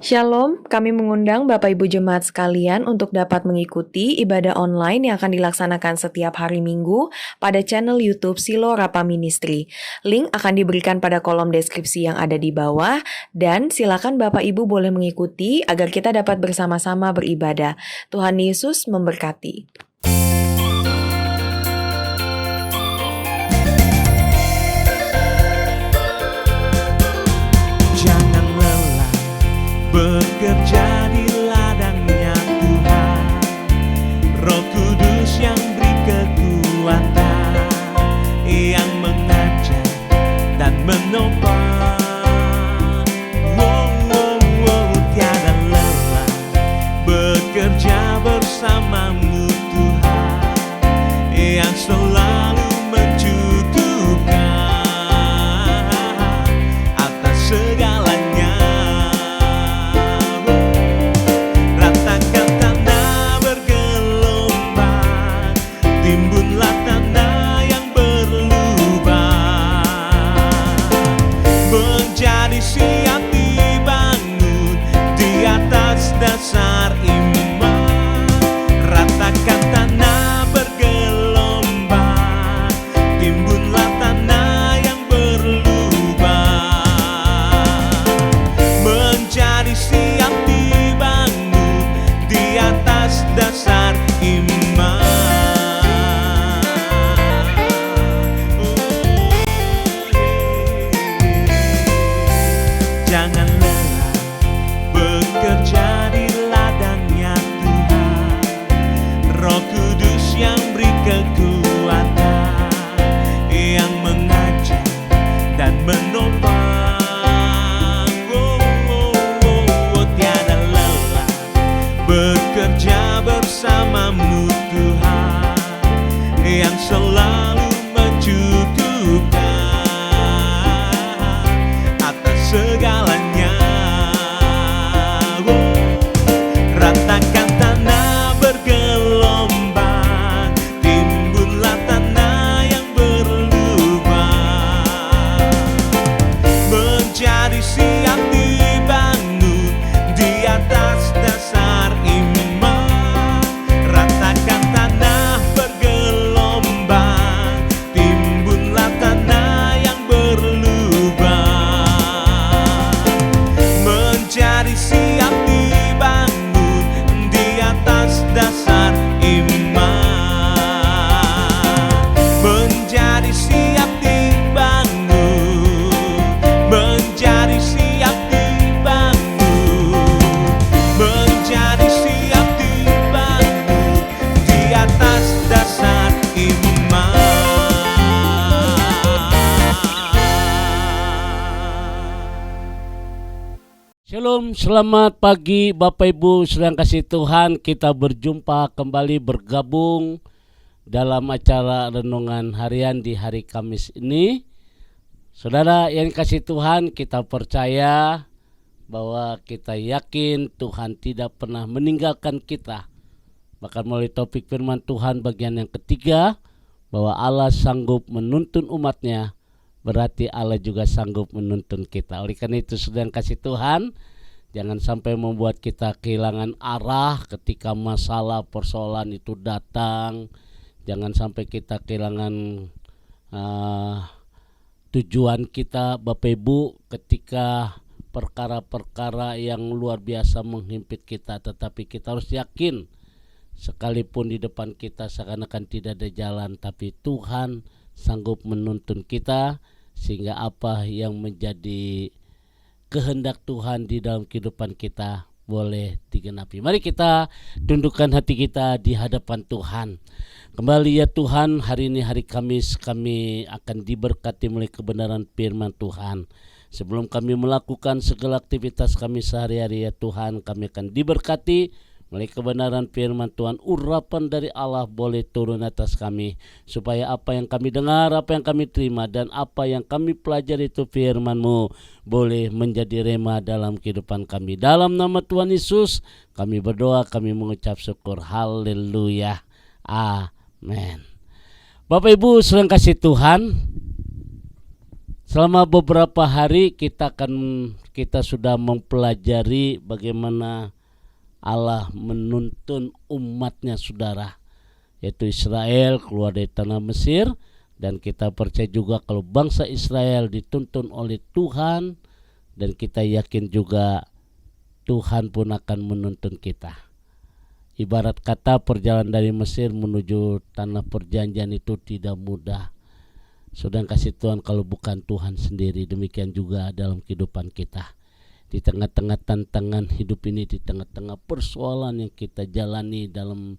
Shalom, kami mengundang Bapak Ibu Jemaat sekalian untuk dapat mengikuti ibadah online yang akan dilaksanakan setiap hari Minggu pada channel YouTube Silo Rapa Ministry. Link akan diberikan pada kolom deskripsi yang ada di bawah dan silakan Bapak Ibu boleh mengikuti agar kita dapat bersama-sama beribadah. Tuhan Yesus memberkati. Jangan lelah bekerja di ladangnya Tuhan, Roh Kudus yang beri kekuatan, yang mengajar dan menopang. Tiada lelah bekerja bersamamu Tuhan, yang selalu mencukupkan atas segalanya. Ratakan tanah bergelombang, timbunlah tanah yang berlubang, menjadi siap dibangun di atas dasar iman. Ratakan tanah bergelombang, timbunlah tanah yang berlubang, menjadi siap dibangun di atas dasar iman. Jangan lelah bekerja di ladangnya Tuhan, Roh Kudus yang beri kekuatan, yang mengajar dan menopang. Tiada lelah bekerja bersamamu Tuhan, yang selalu mencukupkan atas segalanya. Ratakan tanah bergelombang, timbunlah tanah yang berlubang, menjadi siap dibangun di atas dasar iman. Ratakan tanah bergelombang, timbunlah tanah yang berlubang, menjadi siap dibangun di atas dasar iman, menjadi siap dibangun, menjadi siap dibangun, menjadi siap dibangun di atas dasar iman. Shalom, selamat pagi Bapak Ibu sedang kasih Tuhan. Kita berjumpa kembali bergabung dalam acara renungan harian di hari Kamis ini. Saudara yang kasih Tuhan, kita percaya bahwa kita yakin Tuhan tidak pernah meninggalkan kita. Bahkan melalui topik firman Tuhan bagian yang ketiga, bahwa Allah sanggup menuntun umatnya, berarti Allah juga sanggup menuntun kita. Oleh karena itu sedang kasih Tuhan, jangan sampai membuat kita kehilangan arah ketika masalah persoalan itu datang. Jangan sampai kita kehilangan tujuan kita Bapak Ibu ketika perkara-perkara yang luar biasa menghimpit kita. Tetapi kita harus yakin, sekalipun di depan kita seakan-akan tidak ada jalan, tapi Tuhan sanggup menuntun kita, sehingga apa yang menjadi kehendak Tuhan di dalam kehidupan kita boleh digenapi. Mari kita tundukkan hati kita di hadapan Tuhan. Kembali ya Tuhan, hari ini hari Kamis, kami akan diberkati melalui kebenaran firman Tuhan. Sebelum kami melakukan segala aktivitas kami sehari-hari ya Tuhan, kami akan diberkati melalui kebenaran firman Tuhan. Urapan dari Allah boleh turun atas kami, supaya apa yang kami dengar, apa yang kami terima, dan apa yang kami pelajari itu firman-Mu boleh menjadi rema dalam kehidupan kami. Dalam nama Tuhan Yesus kami berdoa, kami mengucap syukur. Haleluya, amin. Bapak Ibu sedang kasih Tuhan, Selama beberapa hari kita sudah mempelajari bagaimana Allah menuntun umatnya saudara, yaitu Israel keluar dari tanah Mesir, dan kita percaya juga kalau bangsa Israel dituntun oleh Tuhan, dan kita yakin juga Tuhan pun akan menuntun kita. Ibarat kata perjalanan dari Mesir menuju tanah perjanjian itu tidak mudah. Saudara kasih Tuhan, kalau bukan Tuhan sendiri, demikian juga dalam kehidupan kita. Di tengah-tengah tantangan hidup ini, di tengah-tengah persoalan yang kita jalani dalam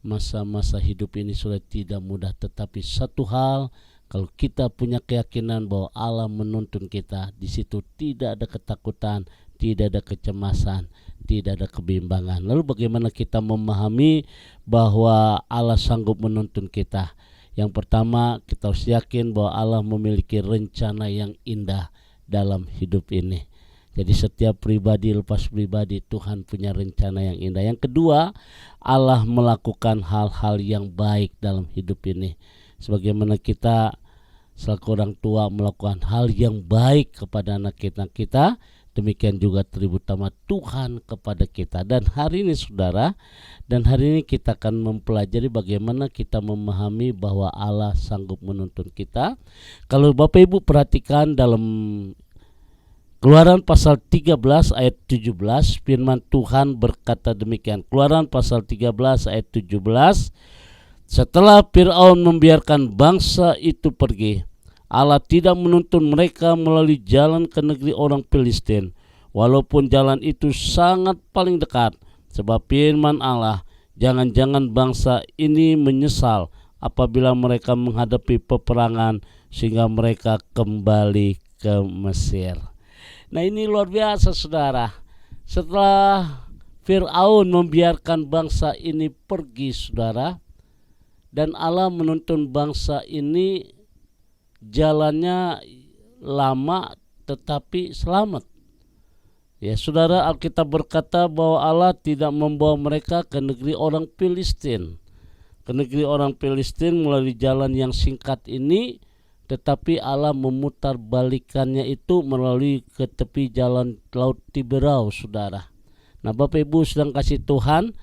masa-masa hidup ini sudah tidak mudah. Tetapi satu hal, kalau kita punya keyakinan bahwa Allah menuntun kita, di situ tidak ada ketakutan, tidak ada kecemasan, tidak ada kebimbangan. Lalu bagaimana kita memahami bahwa Allah sanggup menuntun kita? Yang pertama, kita harus yakin bahwa Allah memiliki rencana yang indah dalam hidup ini. Jadi setiap pribadi lepas pribadi, Tuhan punya rencana yang indah. Yang kedua, Allah melakukan hal-hal yang baik dalam hidup ini. Sebagaimana kita selaku orang tua melakukan hal yang baik kepada anak kita, demikian juga terutama Tuhan kepada kita. Dan hari ini saudara, kita akan mempelajari bagaimana kita memahami bahwa Allah sanggup menuntun kita. Kalau Bapak Ibu perhatikan dalam Keluaran pasal 13 ayat 17, firman Tuhan berkata demikian. Keluaran pasal 13 ayat 17, setelah Fir'aun membiarkan bangsa itu pergi, Allah tidak menuntun mereka melalui jalan ke negeri orang Filistin, walaupun jalan itu sangat paling dekat. Sebab firman Allah, jangan-jangan bangsa ini menyesal apabila mereka menghadapi peperangan sehingga mereka kembali ke Mesir. Nah, ini luar biasa saudara. Setelah Fir'aun membiarkan bangsa ini pergi saudara, dan Allah menuntun bangsa ini jalannya lama tetapi selamat. Ya saudara, Alkitab berkata bahwa Allah tidak membawa mereka ke negeri orang Filistin. Ke negeri orang Filistin melalui jalan yang singkat ini, tetapi Allah memutar balikannya itu melalui ke tepi jalan Laut Tiberau saudara. Nah Bapak Ibu sedang kasih Tuhan,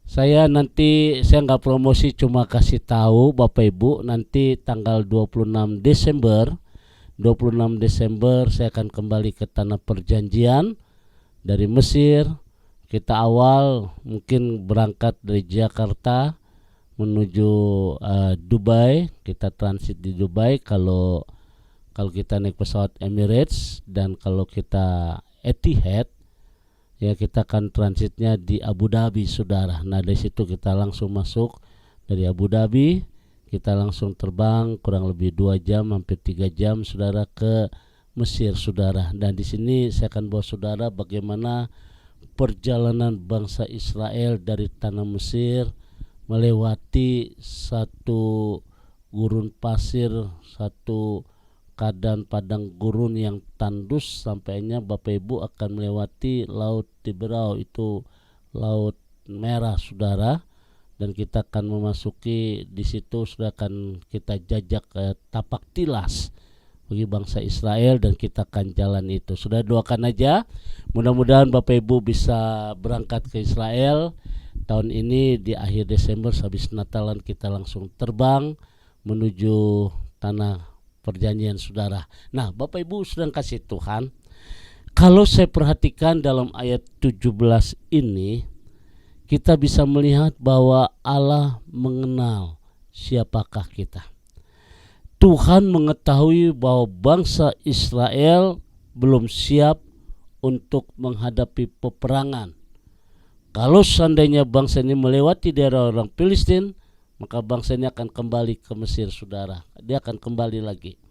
saya nggak promosi, cuma kasih tahu Bapak Ibu, nanti tanggal 26 Desember saya akan kembali ke tanah perjanjian dari Mesir. Kita awal mungkin berangkat dari Jakarta menuju Dubai, kita transit di Dubai kalau kita naik pesawat Emirates, dan kalau kita Etihad ya kita akan transitnya di Abu Dhabi saudara. Nah dari situ kita langsung masuk dari Abu Dhabi, kita langsung terbang kurang lebih 2 jam hampir 3 jam saudara ke Mesir saudara. Dan di sini saya akan bawa saudara bagaimana perjalanan bangsa Israel dari tanah Mesir melewati satu gurun pasir, satu keadaan padang gurun yang tandus, sampainya Bapak Ibu akan melewati Laut Tiberau, itu Laut Merah saudara, dan kita akan memasuki di situ sudah akan kita jajak tapak tilas bagi bangsa Israel, dan kita akan jalan itu. Sudah doakan aja, mudah-mudahan Bapak Ibu bisa berangkat ke Israel tahun ini di akhir Desember, habis Natalan kita langsung terbang menuju tanah perjanjian saudara. Nah Bapak Ibu sedang kasih Tuhan, kalau saya perhatikan dalam ayat 17 ini, kita bisa melihat bahwa Allah mengenal siapakah kita. Tuhan mengetahui bahwa bangsa Israel belum siap untuk menghadapi peperangan. Kalau seandainya bangsa ini melewati daerah orang Filistin, maka bangsa ini akan kembali ke Mesir saudara. Dia akan kembali lagi.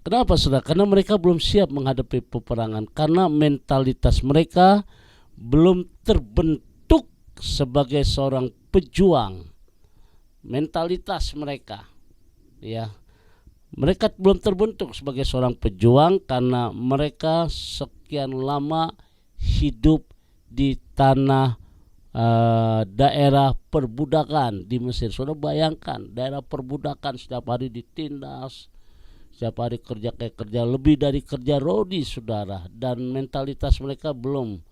Kenapa saudara? Karena mereka belum siap menghadapi peperangan, karena mentalitas mereka belum terbentuk sebagai seorang pejuang. Mentalitas mereka ya, mereka belum terbentuk sebagai seorang pejuang karena mereka sekian lama hidup di tanah daerah perbudakan di Mesir. Saudara bayangkan daerah perbudakan, setiap hari ditindas, setiap hari kerja kayak kerja, lebih dari kerja rodi saudara, dan mentalitas mereka belum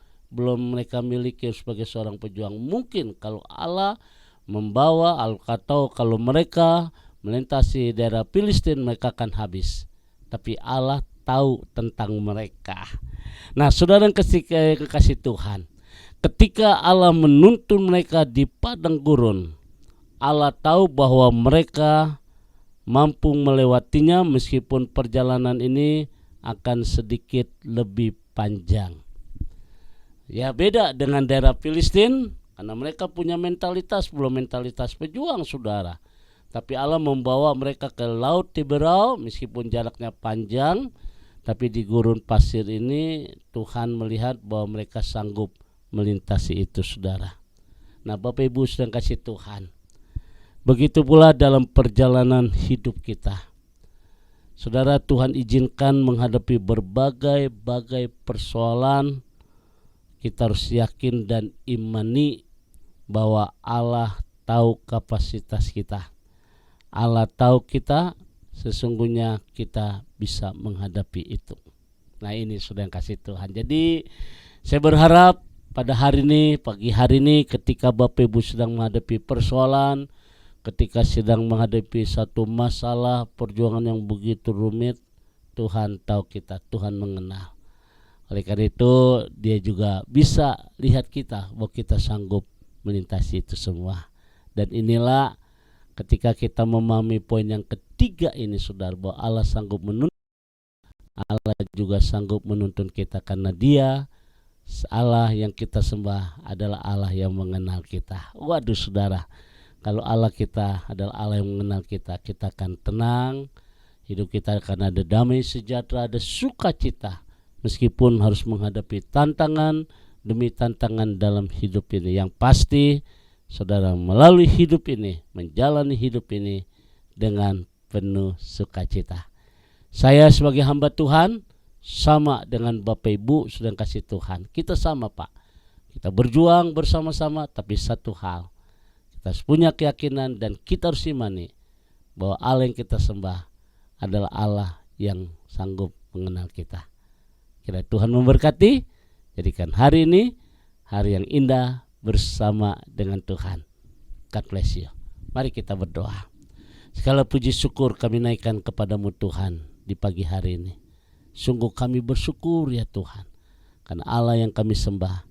mereka miliki sebagai seorang pejuang. Mungkin kalau Allah membawa atau kalau mereka melintasi daerah Filistin, mereka akan habis, tapi Allah tahu tentang mereka. Nah saudara yang kekasih Tuhan, ketika Allah menuntun mereka di padang gurun, Allah tahu bahwa mereka mampu melewatinya meskipun perjalanan ini akan sedikit lebih panjang. Ya beda dengan daerah Filistin, karena mereka punya mentalitas, belum mentalitas pejuang saudara. Tapi Allah membawa mereka ke Laut Tiberau meskipun jaraknya panjang, tapi di gurun pasir ini Tuhan melihat bahwa mereka sanggup melintasi itu saudara. Nah Bapak Ibu sedang kasih Tuhan, begitu pula dalam perjalanan hidup kita. Saudara, Tuhan izinkan menghadapi berbagai persoalan. Kita harus yakin dan imani bahwa Allah tahu kapasitas kita. Allah tahu kita, sesungguhnya kita bisa menghadapi itu. Nah ini sudah yang kasih Tuhan. Jadi saya berharap pada hari ini, pagi hari ini, ketika Bapak Ibu sedang menghadapi persoalan, ketika sedang menghadapi satu masalah perjuangan yang begitu rumit, Tuhan tahu kita, Tuhan mengenal. Oleh karena itu dia juga bisa lihat kita bahwa kita sanggup melintasi itu semua. Dan inilah ketika kita memahami poin yang ketiga ini saudara, bahwa Allah sanggup menuntun, Allah juga sanggup menuntun kita, karena dia Allah yang kita sembah adalah Allah yang mengenal kita. Waduh saudara, kalau Allah kita adalah Allah yang mengenal kita, kita akan tenang, hidup kita akan ada damai sejahtera, ada sukacita, meskipun harus menghadapi tantangan demi tantangan dalam hidup ini. Yang pasti saudara melalui hidup ini, menjalani hidup ini dengan penuh sukacita. Saya sebagai hamba Tuhan sama dengan Bapak Ibu sedang kasih Tuhan. Kita sama Pak, kita berjuang bersama-sama, tapi satu hal, kita harus punya keyakinan dan kita harus imani bahwa Allah yang kita sembah adalah Allah yang sanggup mengenal kita. Kiranya Tuhan memberkati, jadikan hari ini hari yang indah bersama dengan Tuhan. God bless you. Mari kita berdoa. Segala puji syukur kami naikkan kepadamu Tuhan di pagi hari ini. Sungguh kami bersyukur ya Tuhan, karena Allah yang kami sembah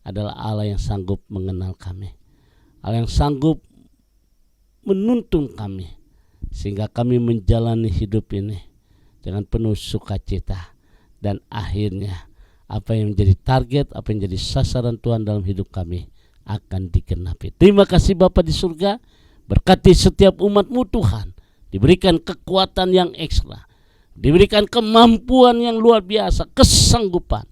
adalah Allah yang sanggup mengenal kami, Allah yang sanggup menuntun kami, sehingga kami menjalani hidup ini dengan penuh sukacita. Dan akhirnya apa yang menjadi target, apa yang menjadi sasaran Tuhan dalam hidup kami akan digenapi. Terima kasih Bapa di surga, berkati setiap umat-Mu Tuhan, diberikan kekuatan yang ekstra, diberikan kemampuan yang luar biasa, kesanggupan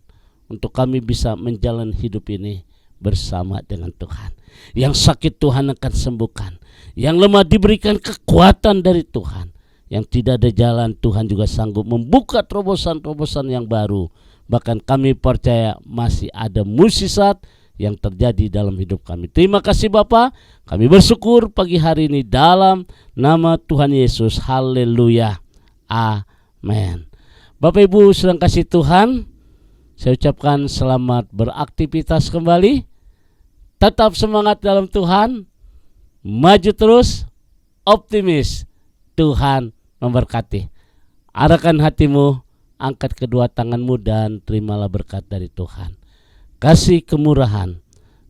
untuk kami bisa menjalani hidup ini bersama dengan Tuhan. Yang sakit Tuhan akan sembuhkan, yang lemah diberikan kekuatan dari Tuhan, yang tidak ada jalan Tuhan juga sanggup membuka terobosan-terobosan yang baru. Bahkan kami percaya masih ada mukjizat yang terjadi dalam hidup kami. Terima kasih Bapa, kami bersyukur pagi hari ini dalam nama Tuhan Yesus. Haleluya, amin. Bapak Ibu sedang kasih Tuhan, saya ucapkan selamat beraktivitas kembali. Tetap semangat dalam Tuhan, maju terus, optimis. Tuhan memberkati. Arahkan hatimu, angkat kedua tanganmu dan terimalah berkat dari Tuhan. Kasih kemurahan,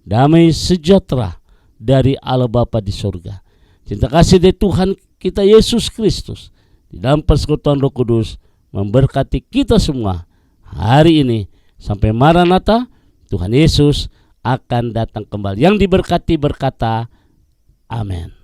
damai sejahtera dari Allah Bapa di surga, cinta kasih dari Tuhan kita Yesus Kristus di dalam persekutuan Roh Kudus memberkati kita semua hari ini sampai Maranatha. Tuhan Yesus akan datang kembali. Yang diberkati berkata amin.